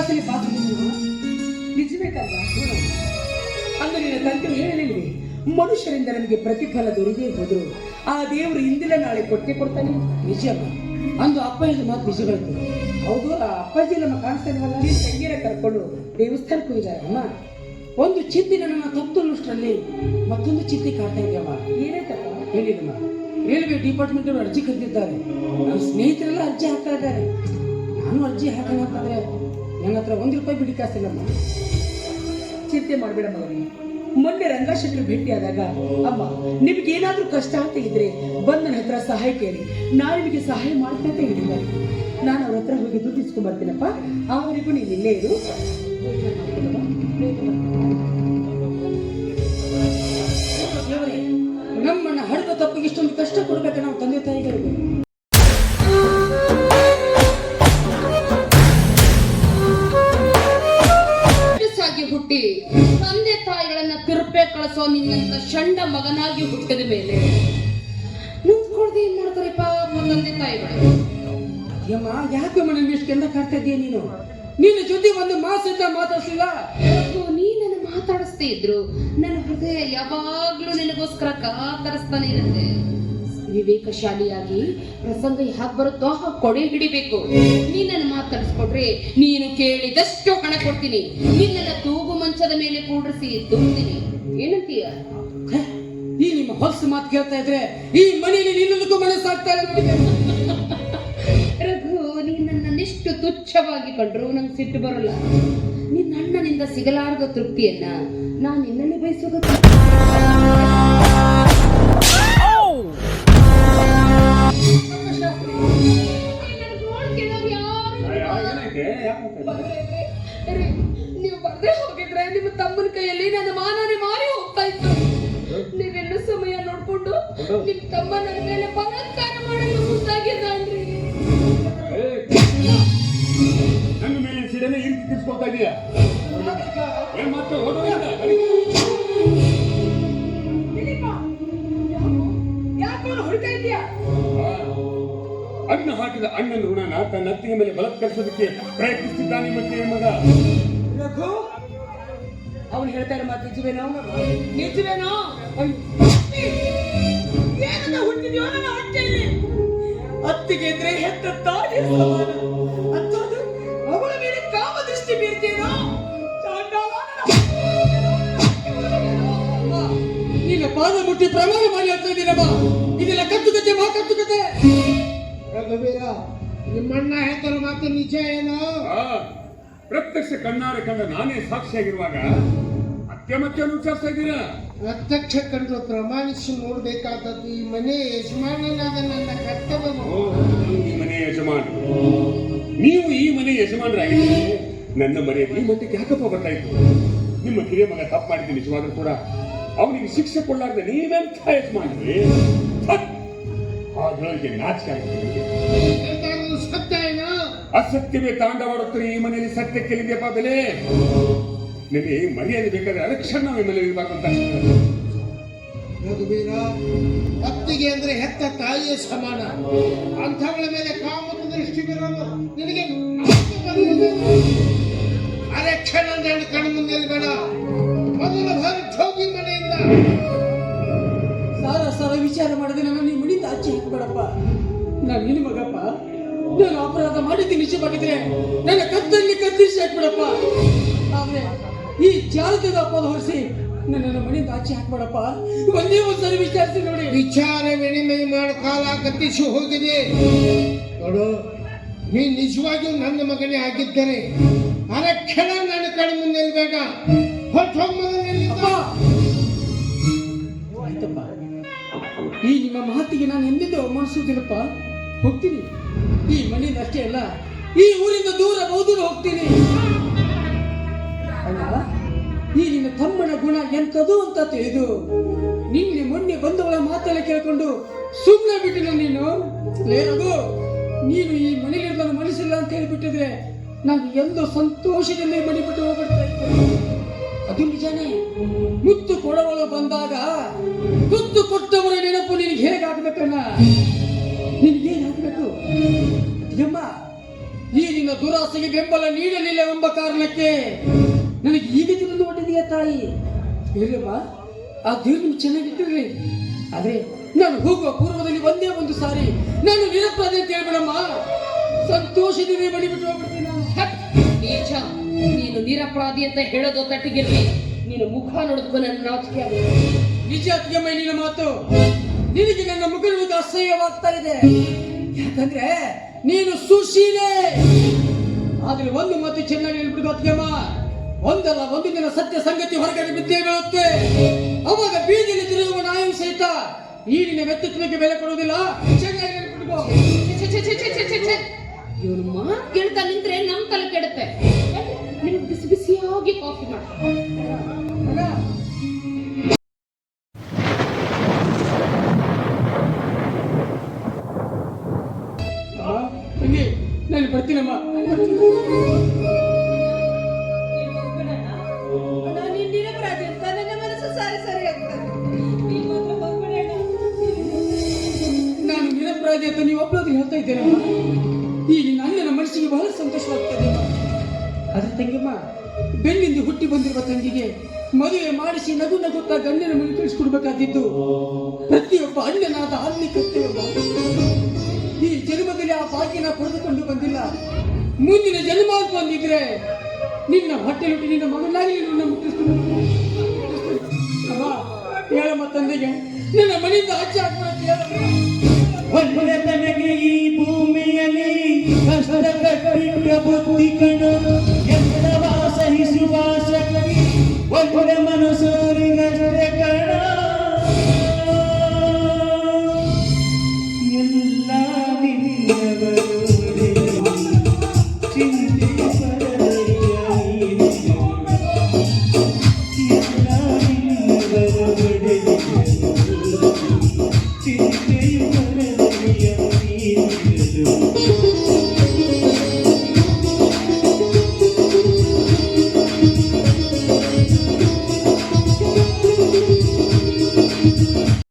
ಕಾಸಲಿ ಬಾಸಿಲ್ಲ ನಿಜಬೇಕಲ್ಲ. ಅಂದು ನಿನ್ನ ತಂದೆ ಹೇಳಲಿಲ್ವೇ, ಮನುಷ್ಯರಿಂದ ನಮಗೆ ಪ್ರತಿಫಲ ದೊರೆಯದೇ ಹೋದ್ರು ಆ ದೇವರು ಇಂದಿನ ನಾಳೆ ಕೊಟ್ಟೆ ಕೊಡ್ತಾನೆ. ನಿಜಮ್ಮ, ಅಂದು ಅಪ್ಪ ಇದು ಮಾತು ನಿಜಗಳಾಯ್ತು. ಹೌದು, ಆ ಅಪ್ಪಾಜಿ ನಮ್ಮ ಕಾಣಿಸ್ತಾ ಇಲ್ವಲ್ಲ, ನೀನು ತಂಗಿಯರ ಕರ್ಕೊಂಡು ದೇವಸ್ಥಾನಕ್ಕೆ ಹೋಗಿದ್ದಾರಮ್ಮ. ಒಂದು ಚಿಂತೆ ನನ್ನ ತಪ್ಪುಷ್ಟರಲ್ಲಿ ಮತ್ತೊಂದು ಚಿಂತೆ ಕಾಡ್ತಾ ಇದೆಯಮ್ಮ. ಏನಾಯ್ತಪ್ಪ? ಹೇಳಿದಮ್ಮ, ರೈಲ್ವೆ ಡಿಪಾರ್ಟ್ಮೆಂಟ್ ಅವರು ಅರ್ಜಿ ಕರೆದಿದ್ದಾರೆ. ನನ್ನ ಸ್ನೇಹಿತರೆಲ್ಲ ಅರ್ಜಿ ಹಾಕ್ತಾ ಇದ್ದಾರೆ. ನಾನು ಅರ್ಜಿ ಹಾಕೋಣ ಅಂತಂದ್ರೆ ನನ್ನ ಹತ್ರ ₹1 ಬಿಡಿ ಕಾಸಿಲ್ಲಮ್ಮ. ಚಿಂತೆ ಮಾಡಬೇಡ ಮಗನಿಗೆ. ಮೊನ್ನೆ ರಂಗಶಂಕರ್ ಭೇಟಿಯಾದಾಗ, ಅಮ್ಮ ನಿಮ್ಗೆ ಏನಾದ್ರೂ ಕಷ್ಟ ಅಂತ ಇದ್ರೆ ಬಂದು ನನ್ನ ಹತ್ರ ಸಹಾಯ ಕೇಳಿ, ನಾನು ನಿಮಗೆ ಸಹಾಯ ಮಾಡ್ತಾ ಅಂತ ಹೇಳಿದ್ದಾರೆ. ನಾನು ಅವ್ರ ಹತ್ರ ಹೋಗಿ ದುಡ್ಡು ಇಸ್ಕೊಂಡ್ ಬರ್ತೀನಪ್ಪ. ಅವರಿಗೂ ನೀನು ಇಲ್ಲೇ ಇರು. ನಮ್ಮನ್ನ ಹಡದ ತಪ್ಪಿಗೆ ಇಷ್ಟೊಂದು ಕಷ್ಟ ಕೊಡ್ಬೇಕು ನಾವು ತಂದೆ ತಾಯಿಗಳಿಗೆ. ಹುಟ್ಟಿ ತಂದೆ ತಾಯಿಗಳನ್ನ ತಿರುಪೆ ಕಳಿಸೋ ನಿನ್ನಂತ ಷಂಡ ಮಗನಾಗಿ ಹುಟ್ಟಿದ ಮೇಲೆ ನಿಂತ್ಕೊಳ್ದೆ ಏನ್ ಮಾಡ್ತಾರಪ್ಪ ತಂದೆ ತಾಯಿಗಳು? ಯಮ್ಮ, ಯಾಕೆ ಮನೆ ಇಷ್ಟು ಕೆಂದ ಕಾಡ್ತಾ ಇದೀಯ ನೀನು? ನಿನ್ನ ಜೊತೆ ಒಂದು ಮಾಸಿಂದ ಮಾತಾಡ್ಸಿಲ್ಲ. ನೀ ನನ್ನ ಮಾತಾಡಿಸ್ತಾ ಇದ್ರು ನನ್ನ ಹೃದಯ ಯಾವಾಗ್ಲೂ ನಿನಗೋಸ್ಕರ ಕಾತರಿಸ್ತಾನೆ ಇರುತ್ತೆ. ವಿವೇಕಶಾಲಿಯಾಗಿ ಪ್ರಸಂಗ ಯಾಕೆ ಬರುತ್ತೋ ಕೊಡೆ ಹಿಡಿಬೇಕು. ನೀನನ್ನು ಮಾತಾಡಿಸ್ಕೊಟ್ರೆ ನೀನು ಕೇಳಿದಷ್ಟು ಹಣ ಕೊಡ್ತೀನಿ. ನಿನ್ನೆಲ್ಲ ತೂಗು ಮಂಚದ ಮೇಲೆ ಕೂಡಿಸಿ ತುಂಬ್ತೀನಿ. ಏನಂತೀಯ? ಈ ನಿಮ್ಮ ಹೊಲಸು ಮಾತು ಕೇಳ್ತಾ ಇದ್ರೆ ಈ ಮನೆಯಲ್ಲಿ ನಿನ್ನದಕ್ಕೂ ಮನಸ್ಸಾಗ್ತಾ ಇಲ್ಲ. ರಘು, ನೀನ್ ನನ್ನನ್ನೆಷ್ಟು ತುಚ್ಛವಾಗಿ ಕಂಡ್ರು ನಂಗೆ ಸಿಟ್ಟು ಬರಲ್ಲ. ನಿನ್ನ ಅಣ್ಣನಿಂದ ಸಿಗಲಾರದ ತೃಪ್ತಿಯನ್ನ ನಾನು ನಿನ್ನಲ್ಲಿ ಬಯಸೋದ. ನೀವು ಬರ್ದೇ ಹೋಗಿದ್ರೆ ನಿಮ್ಮ ತಮ್ಮನ ಕೈಯಲ್ಲಿ ನನ್ನ ಮಾನನೇ ಮಾರಿ ಹೋಗ್ತಾ ಇತ್ತು. ನೀವೆಲ್ಲ ಸಮಯ ನೋಡ್ಕೊಂಡು ನಿಮ್ ತಮ್ಮ ನನ್ನ ಮೇಲೆ ಬಲಾತ್ಕಾರ ಮಾಡಲು ಮುಂದಾಗಿದ್ದಾನ್ರಿ. ನನ್ನ ಮೇಲೆ ಸಿಡನೆ ಇರಿಸಿ ತಿರ್ಸ್ಕೊಳ್ತಾ ಇದೀಯಾ? ಹೊಡಿತಾ ಇದೀಯಾ? ಅನ್ನ ಹಾಕಿದ ಅಣ್ಣನ ಋಣನ ತನ್ನ ಅತ್ತಿಗೆ ಮೇಲೆ ಬಲತ್ಕರಿಸೋದಕ್ಕೆ ಪ್ರಯತ್ನಿಸಿದ್ದಾನೆ ಮತ್ತೆ ಮಗ. ರಘು, ಅವನು ಹೇಳ್ತಾ ಇರೋ ಮಾತು ನಿಜವೇನೋ? ನಿಜವೇನೋ? ಹುಟ್ಟಿದ್ಯೋ ನನ್ನ ಹೊಟ್ಟೆಯಲ್ಲಿ? ಅತ್ತಿಗೆ ಇದ್ರೆ ಹೆತ್ತ ತಾಯಿ ಸಮಾನ. ಅಂಥದ್ದು ಅವಳ ಮೇಲೆ ಕಾಮ ದೃಷ್ಟಿ ಬೀರ್ತೇನೋ? ನಿನ್ನ ಪಾದ ಮುಟ್ಟಿ ಪ್ರಮಾಣ ಮಾಡಿ ಹೇಳ್ತಾ ಇದ್ದೀನಮ್ಮ. ಇದೆಲ್ಲ ಕತ್ತುಕತೆ ಕತ್ತುಕತೆ. ರಘುವೀರ, ನಿಮ್ಮಣ್ಣ ಹೇಳ್ತಾರ ಮಾತು ನಿಜ ಏನೋ? ಪ್ರತ್ಯಕ್ಷ ಕಣ್ಣಾರೆ ಕಂಡ ನಾನೇ ಸಾಕ್ಷಿಯಾಗಿರುವಾಗ ಅತ್ಯ ಮತ್ತೆ ವಿಚಾರಿಸ್ತಾ ಇದ್ದೀರಾ? ಪ್ರತ್ಯಕ್ಷ ಕಂಡು ಪ್ರಮಾಣಿಸಿ ನೋಡ್ಬೇಕಾದದ್ದು ಈ ಮನೆ ಯಜಮಾನನಾದ ನನ್ನ ಕರ್ತವ್ಯ. ಈ ಮನೆ ಯಜಮಾನ ನೀವು, ಈ ಮನೆ ಯಜಮಾನರಾಗಿದ್ದೀರಿ. ನನ್ನ ಮನೆಯಲ್ಲಿ ಮಟ್ಟಕ್ಕೆ ಯಾಕಪ್ಪ ಬರ್ತಾಯಿತ್ತು? ನಿಮ್ಮ ಕಿರಿಯ ಮಗ ತಪ್ಪು ಮಾಡಿದ್ದೀನಿ ನಿಜವಾದ್ರೂ ಕೂಡ ಅವನಿಗೆ ಶಿಕ್ಷೆ ಕೊಡಲಾರ್ದೆ ನೀವೆಂತ ಯಜಮಾನ್ರಿ? ಆದ್ರೊಳಗೆ ನಾಚಿಕೆ ಆಗಿದೆ. ಸತ್ಯ ಏನೋ? ಅಸತ್ಯವೇ ತಾಂಡವಾಡುತ್ತಾರೆ ಈ ಮನೆಯಲ್ಲಿ. ಸತ್ಯಕ್ಕೆಲ್ಲಿದೆಯಪ್ಪ ಬೆಲೆ? ನಿಮಗೆ ಮರ್ಯಾದೆ ಬೇಕಾದ್ರೆ ಅರಕ್ಷಣ ಮೇಲೆ ಇರಬಾರ್ದಂತ. ರಘುವೀರ, ಅತ್ತಿಗೆ ಅಂದ್ರೆ ಹೆತ್ತ ತಾಯಿಯ ಸಮಾನ. ಅಂಥವಳ ಮೇಲೆ ಕಾಮದ ದೃಷ್ಟಿ ಬೀರಲು ನಿನಗೆ ಅರಕ್ಷಣ ನನ್ನ ಕಣ್ಣು ಮುಂದೆ ಬೇಡ. ಮೊದಲು ಹೊರಟೋಗಿ ಮನೆಯಿಂದ. ಸಾರ ವಿಚಾರ ಮಾಡಿದ್ರೆ ನನ್ನ ನಿಮ್ಮ ಮನೆಯಿಂದ ಆಚೆ ಹಾಕಬೇಡಪ್ಪ. ನಾನು ನಿನ್ನ ಮಗಪ್ಪ. ನಾನು ಅಪರಾಧ ಮಾಡಿದ್ದೀನಿ ನಿಜವಾಗಿದ್ರೆ ನನ್ನ ಕತ್ತಲ್ಲಿ ಕತ್ತರಿಸಿ ಹಾಕ್ಬಿಡಪ್ಪ. ಆದ್ರೆ ಈ ಜಾಲದ ಅಪರಾಧ ಹೊರಿಸಿ ನನ್ನನ್ನು ಮನೆಯಿಂದ ಆಚೆ ಹಾಕ್ಬೇಡಪ್ಪ. ಒಂದೇ ಒಂದ್ಸರಿ ವಿಚಾರಿಸಿ ನೋಡಿ. ವಿಚಾರ ವಿನಿಮಯ ಮಾಡೋ ಕಾಲ ಕತ್ತಿಸಿ ಹೋಗಿದೆ ನೋಡು. ನೀ ನಿಜವಾಗಿಯೂ ನನ್ನ ಮಗನೇ ಆಗಿದ್ದರೆ ಅರಕ್ಷಣ ನನ್ನ ಕಣ್ಣು ಮುಂದೆ ಬೇಡ. ಆಯ್ತಪ್ಪ, ಈ ನಿಮ್ಮ ಮಾತಿಗೆ ನಾನು ಎಂದಿದ್ದು ಅವಮಾನಿಸುವುದಿಲ್ಲಪ್ಪ. ಹೋಗ್ತೀನಿ. ಈ ಮನೆಯಿಂದ ಅಷ್ಟೇ ಅಲ್ಲ, ಈ ಊರಿಂದ ದೂರ ಬಹುದೂರ ಹೋಗ್ತೀನಿ. ಅಲ್ಲ, ಈ ನಿನ್ನ ತಮ್ಮನ ಗುಣ ಎಂತದು ಅಂತ ತಿಳಿದು ನಿನ್ನೆ ಮೊನ್ನೆ ಬಂದವಳ ಮಾತೆಲ್ಲ ಕೇಳ್ಕೊಂಡು ಸುಮ್ಮನೆ ಬಿಟ್ಟಿನ ನೀನು. ಲೇರದು, ನೀನು ಈ ಮನೆಗೆ ನನ್ನ ಮನಸ್ಸಿಲ್ಲ ಅಂತ ಹೇಳಿಬಿಟ್ಟಿದ್ರೆ ನಾನು ಎಂದೋ ಸಂತೋಷದಿಂದ ಮನೆ ಬಿಟ್ಟು ಹೋಗ್ಬಿಡ್ತಾ ಇದ್ದೆ. ಅದು ನಿಜಾನೇ. ಮುತ್ತು ಕೊಡವಳು ಬಂದಾಗ ಮುತ್ತು ಕೊಟ್ಟವರ ನೆನಪು ನಿನಗೆ ಹೇಗಾಗಬೇಕಣ್ಣ? ನಿನಗೇನಾಗಬೇಕು? ಅಮ್ಮ, ಈ ನಿನ್ನ ದುರಾಸೆಗೆ ಬೆಂಬಲ ನೀಡಲಿಲ್ಲ ಎಂಬ ಕಾರಣಕ್ಕೆ ನನಗೆ ಈಗ ತಿಳಿದು ಹೊಟ್ಟಿದೆಯಾ ತಾಯಿ. ಇಲ್ಲಮ್ಮ, ಆ ದೇವ್ರು ನಿಮ್ಗೆ ಚೆನ್ನಾಗಿಟ್ಟಿರ್ರಿ. ಆದ್ರೆ ನಾನು ಹೋಗುವ ಪೂರ್ವದಲ್ಲಿ ಒಂದೇ ಒಂದು ಸಾರಿ ನಾನು ನಿರಪರಾಧಿ ಅಂತ ಹೇಳ್ಬೇಡಮ್ಮ. ಸಂತೋಷದಿಂದ ಮಣಿ ಬಿಟ್ಟು ಹೋಗ್ಬಿಡ್ತೀನಿ ನಾನು. ನೀಚ, ನೀನು ನಿರಪರಾಧಿ ಅಂತ ಹೇಳೋದು ತಟ್ಟಿಗಿರ್ಲಿ, ನೀನು ಮುಖ ನೋಡಿದ್ಕೊ ನನ್ನ ನಾಚಿಕೆ ಆಗುತ್ತೆ. ನಿಜ ಅತ್ತಿಗೆಮ್ಮ ನಿನ್ನ ಮಾತು. ನಿನಗೆ ನನ್ನ ಮುಖ ನೋಡಿದ ಅಸಹ್ಯವಾಗ್ತಾ ಇದೆ. ಯಾಕಂದ್ರೆ ನೀನು ಸುಶೀಲೆ. ಆದ್ರೆ ಒಂದು ಮಾತು ಚೆನ್ನಾಗಿ ಹೇಳ್ಬಿಡ್ತು ಅತ್ತಿಗೆಮ್ಮ, ಒಂದಲ್ಲ ಒಂದು ದಿನ ಸತ್ಯ ಸಂಗತಿ ಹೊರಗಡೆ ಬಿದ್ದೇ ಬೀಳುತ್ತೆ. ಅವಾಗ ಬೀದಿಯಲ್ಲಿ ತಿರುಗುವ ನಾಯಿ ಸಹಿತ ಈ ನಿನ್ನ ವ್ಯಕ್ತಿತ್ವಕ್ಕೆ ಬೆಲೆ ಕೊಡುವುದಿಲ್ಲ. ಚೆನ್ನಾಗಿ ಹೇಳ್ಬಿಡ್ಕೋ. ಇವನು ಮಾತು ಕೇಳ್ತಾ ನಿಂತ್ರೆ ನಮ್ ತಲೆ ಕೆಡುತ್ತೆ. ನಿಮ್ಗೆ ಬಿಸಿ ಬಿಸಿಯಾಗಿ ಕಾಫಿ ಮಾಡ್ತಾರೆ. ತಂಗಿ, ನಾನು ಬರ್ತೀನಮ್ಮ. ನಾನು ನಿರಪರಾಧಿ ಅಂತ ನೀವು ಒಬ್ಬರಾದ್ರೂ ಹೇಳ್ತಾ ಇದ್ದೇನಮ್ಮ. ಈ ನಿನ್ನ ಅಣ್ಣನ ಮನಸ್ಸಿಗೆ ಬಹಳ ಸಂತೋಷವಾಗ್ತದೆ. ಆದ್ರೆ ತಂಗಿಮ್ಮ, ಬೆನ್ನಿಂದ ಹುಟ್ಟಿ ಬಂದಿರುವ ತಂಗಿಗೆ ಮದುವೆ ಮಾಡಿಸಿ ನಗು ನಗುತ್ತಾ ಗಂಡನ ಮನೆ ಕಳಿಸ್ಕೊಡ್ಬೇಕಾದಿದ್ದು ಪ್ರತಿಯೊಬ್ಬ ಅಣ್ಣನಾದ ಆತ್ಮಿಕ ಕರ್ತವ್ಯ. ಈ ಜನ್ಮದಲ್ಲಿ ಆ ಭಾಗ್ಯನ ಪಡೆದುಕೊಂಡು ಬಂದಿಲ್ಲ. ಮುಂದಿನ ಜನ್ಮ ಅಂತ ಬಂದಿದ್ರೆ ನಿನ್ನ ಹೊಟ್ಟೆಲುಟ್ಟಿ ನಿನ್ನ ಮಗನಾಗಿ ನಿನ್ನ ಮುಟ್ಟಿಸ್ಕೊಂಡು ಹೇಳಮ್ಮ ತಂದೆಗೆ ನಿನ್ನ ಮನೆಯಿಂದ ಆಚೆ ಒಳ್ಳೆ ತನಗೆ ಈ ಭೂಮಿಯಲ್ಲಿ ಕಷ್ಟ ಕಟ್ಟಿಟ್ಟ ಬುದ್ಧಿ ಕಣ